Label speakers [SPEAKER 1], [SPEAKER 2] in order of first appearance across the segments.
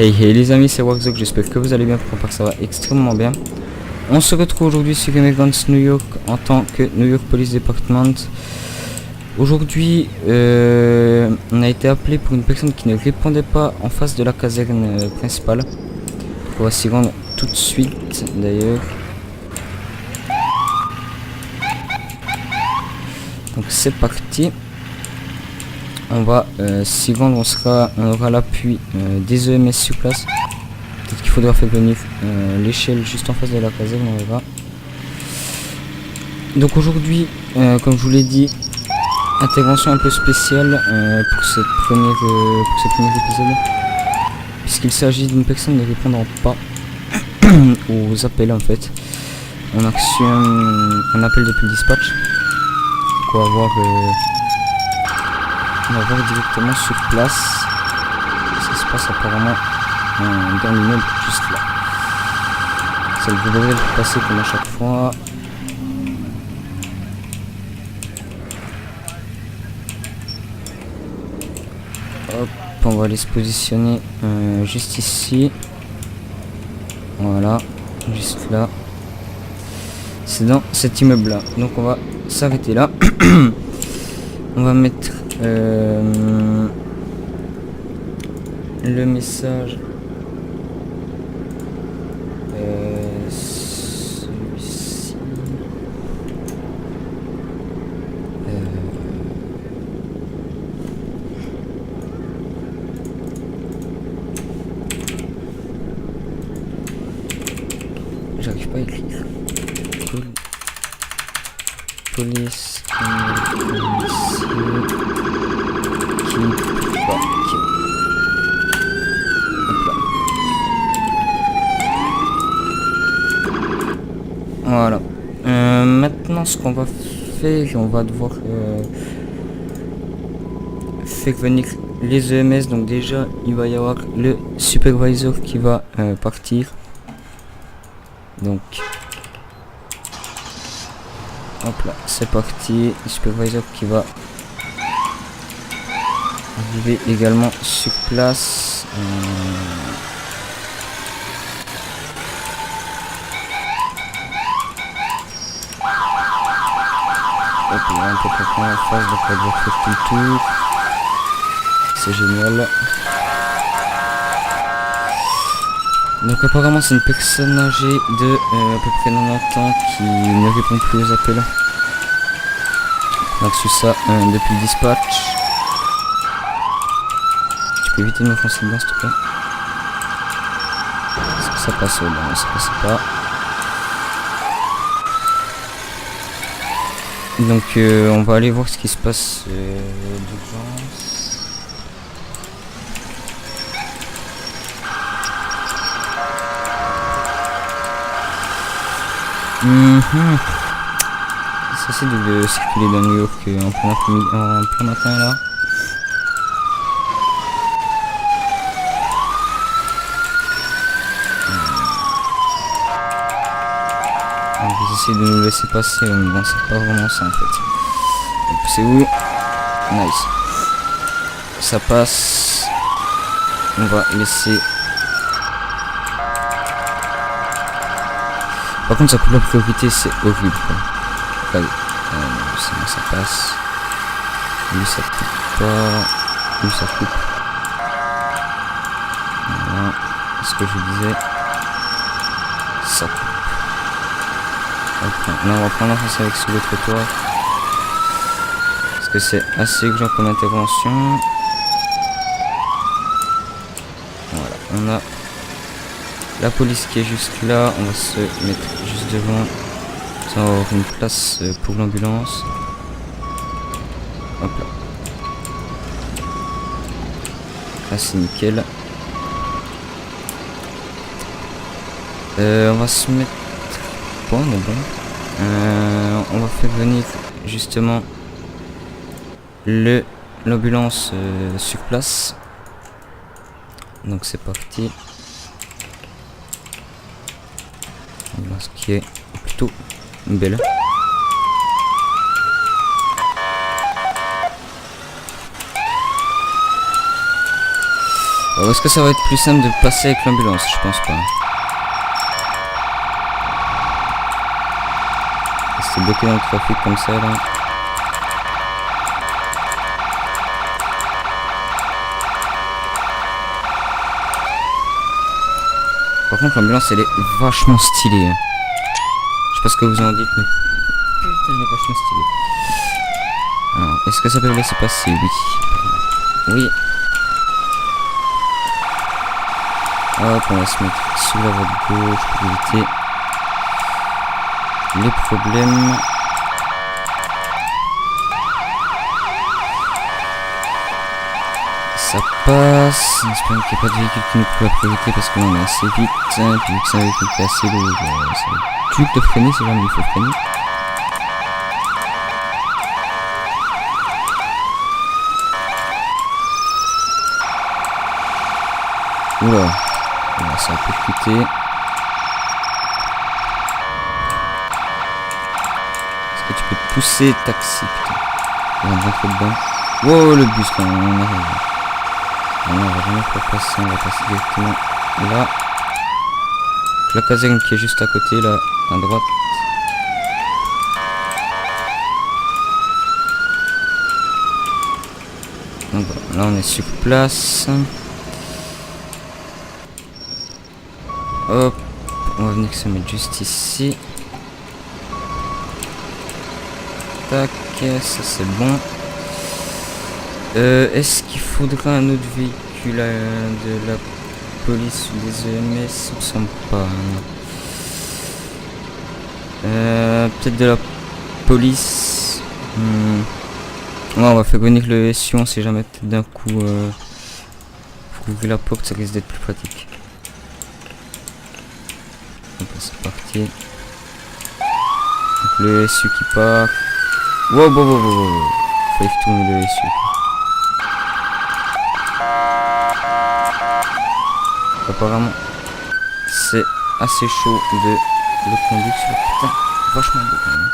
[SPEAKER 1] Hey hey les amis, c'est Warzog, j'espère que vous allez bien, pour que ça va extrêmement bien. On se retrouve aujourd'hui sur Emergence New York en tant que New York Police Department. Aujourd'hui, on a été appelé pour une personne qui ne répondait pas en face de la caserne principale. On va s'y rendre tout de suite d'ailleurs. Donc c'est parti. On va s'y rendre, on aura l'appui des EMS sur place. Peut-être qu'il faudra faire venir l'échelle juste en face de la caserne, on verra. Donc aujourd'hui, comme je vous l'ai dit, intervention un peu spéciale pour ce premier épisode, puisqu'il s'agit d'une personne ne répondant pas aux appels en fait. On actionne un appel depuis le dispatch. Donc on va voir directement sur place. Ça se passe apparemment dans l'immeuble juste là. Ça devrait le passer comme à chaque fois. Hop, on va aller se positionner juste ici. Voilà, juste là. C'est dans cet immeuble là. Donc on va s'arrêter là. On va mettre le message celui-ci j'arrive pas à écrire. Police voilà. Maintenant ce qu'on va faire, on va devoir faire venir les EMS. Donc déjà il va y avoir le supervisor qui va partir. Donc hop là, c'est parti. Le supervisor qui va arriver également sur place. Hop, il y a un peu quelqu'un en face, donc on va devoir faire tout le tour. C'est génial. Donc apparemment c'est une personne âgée de à peu près 90 ans qui ne répond plus aux appels. On a reçu ça depuis le dispatch. Tu peux éviter de me foncer dedans s'il te plaît. Est-ce que ça passe? Non, ça passe pas. Donc on va aller voir ce qui se passe d'urgence. C'est assez de circuler dans New York en plein matin là. On va essayer de nous laisser passer, mais bon c'est pas vraiment ça en fait. C'est où? Nice. Ça passe. On va laisser. Par contre ça coupe la priorité, c'est horrible quoi. Regardez, sinon ça passe. Lui ça coupe pas. Lui ça coupe. Voilà, ce que je disais. Ça coupe. Okay. Là on va prendre la face avec sur le trottoir. Parce que c'est assez urgent comme intervention. Voilà, on a la police qui est juste là. On va se mettre juste devant. Ça va avoir une place pour l'ambulance. Hop là. Là c'est nickel. On va se mettre. Bon, on est bon. On va faire venir justement l'ambulance sur place. Donc c'est parti. Ce qui est plutôt belle. Alors, est-ce que ça va être plus simple de passer avec l'ambulance? Je pense pas. Rester bloqué dans le trafic comme ça là. Par contre l'ambulance elle est vachement stylée. Je sais pas ce que vous en dites mais putain elle est vachement stylée. Alors est-ce que ça peut me laisser passer? Oui. Oui. Hop on va se mettre sous la voie de gauche pour éviter les problèmes. Ça passe, en espérant qu'il n'y ait pas de véhicule qui nous coupe la priorité parce que là on est assez vite, puis vu que c'est un véhicule qui est assez lourd, c'est dur de freiner si jamais il faut freiner. Oula, là ça a percuté. Est-ce que tu peux te pousser taxi, putain? Il va me rentrer dedans. Wow le bus là, on arrive. Non, on va jamais faire passer, on va passer directement là. La caserne qui est juste à côté là, à droite. Donc voilà, là on est sur place. Hop, on va venir se mettre juste ici. Tac, ça c'est bon. Est-ce qu'il faudra un autre véhicule de la police ou des EMS? Il me semble pas. Peut-être de la police. Ouais, on va faire venir le SU, on sait jamais, peut-être d'un coup pour ouvrir la porte ça risque d'être plus pratique. Donc c'est parti. Donc, le SU qui part. Wow, faut y retourner le SU. Apparemment c'est assez chaud de le conduire sur putain vachement beau quand même.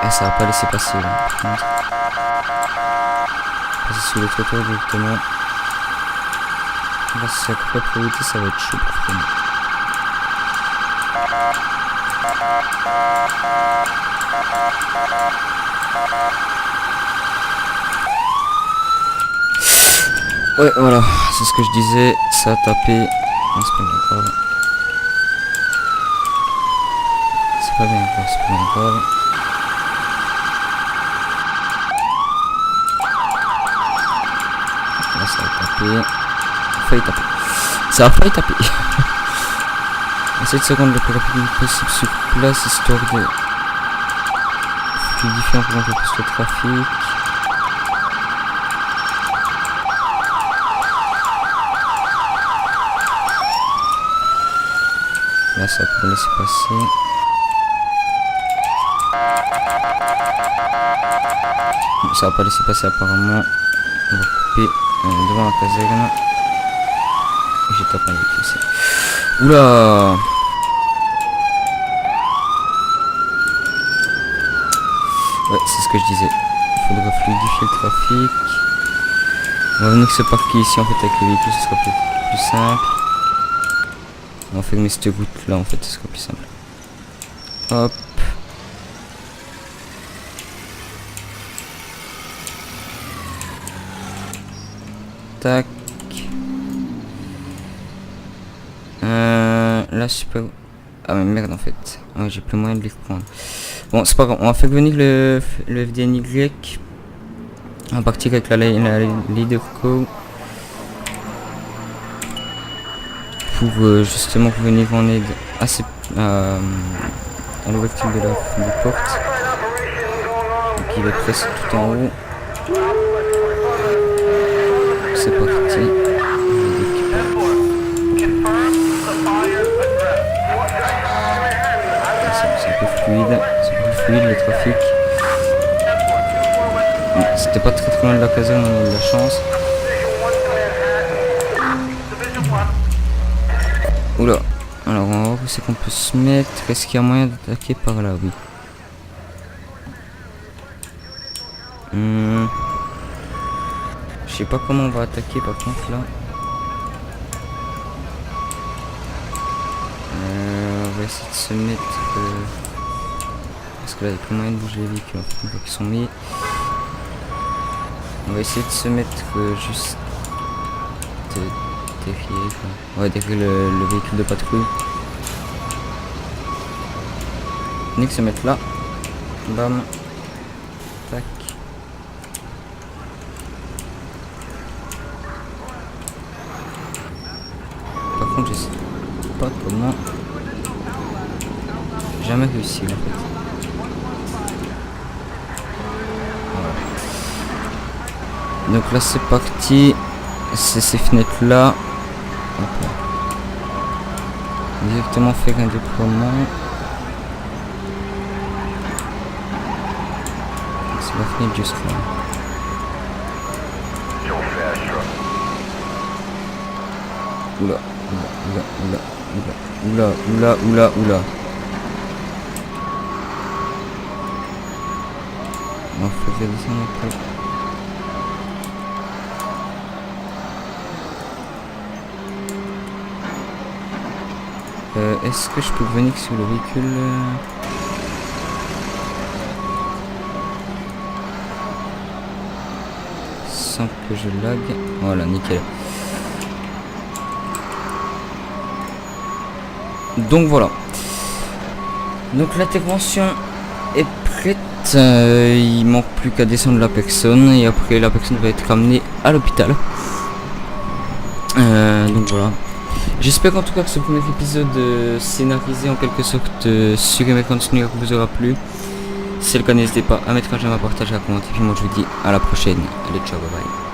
[SPEAKER 1] Et ça va pas laisser passer là par contre. Passer sous le trottoir directement. Là si ça coupe la priorité ça va être chaud pour freiner. Ouais voilà, c'est ce que je disais, ça a tapé. Non, c'est pas bien grave. C'est pas bien grave, c'est pas bien grave. Là ça a tapé. Failli taper. Ça a failli taper. Essaye de se rendre le plus rapidement possible sur place, histoire de fluidifier encore un peu plus le trafic. Là ça peut laisser passer. Ça va pas laisser passer apparemment. On va couper devant la caserne. J'ai tapé un véhicule ici. Oula! Ouais, c'est ce que je disais. Il faudra fluidifier le trafic. On va venir se parquer ici en fait avec le véhicule, ce sera peut-être plus simple. On va fermer cette route là en fait, ce sera plus simple. Hop. Tac. Là super. Ah mais merde en fait. Ah, j'ai plus moyen de les reprendre. Bon c'est pas grave, on va faire venir le FDNY. On va partir avec la leader co. Pour justement venir en aide assez à l'ouverture de la porte. Donc il est presque tout en haut. C'est parti. C'est un peu fluide, le trafic. C'était pas très loin de la caserne, on a eu de la chance. Oula, alors on va voir où c'est qu'on peut se mettre. Est-ce qu'il y a moyen d'attaquer par là? Oui. Je sais pas comment on va attaquer par contre là. On va essayer de se mettre... Parce que là il y a plus moyen de bouger les véhicules en fait, une fois qu'ils sont mis. On va essayer de se mettre juste derrière, ouais, derrière le véhicule de patrouille. On que se mettre là. Bam. Tac. Par contre je sais pas comment. J'ai jamais réussi en fait. Donc là c'est parti, c'est ces fenêtres là. Directement faire un déploiement. C'est la fenêtre juste là. Oula, oula. On va faire descendre un peu. Est-ce que je peux venir sur le véhicule sans que je lag? Voilà, nickel. Donc voilà. Donc l'intervention est prête. Il manque plus qu'à descendre la personne et après la personne va être ramenée à l'hôpital. Donc voilà. J'espère en tout cas que ce premier épisode scénarisé en quelque sorte sur American New York vous aura plu. Si c'est le cas, n'hésitez pas à mettre un j'aime, à partager, à commenter. Puis moi je vous dis à la prochaine. Allez, ciao, bye bye.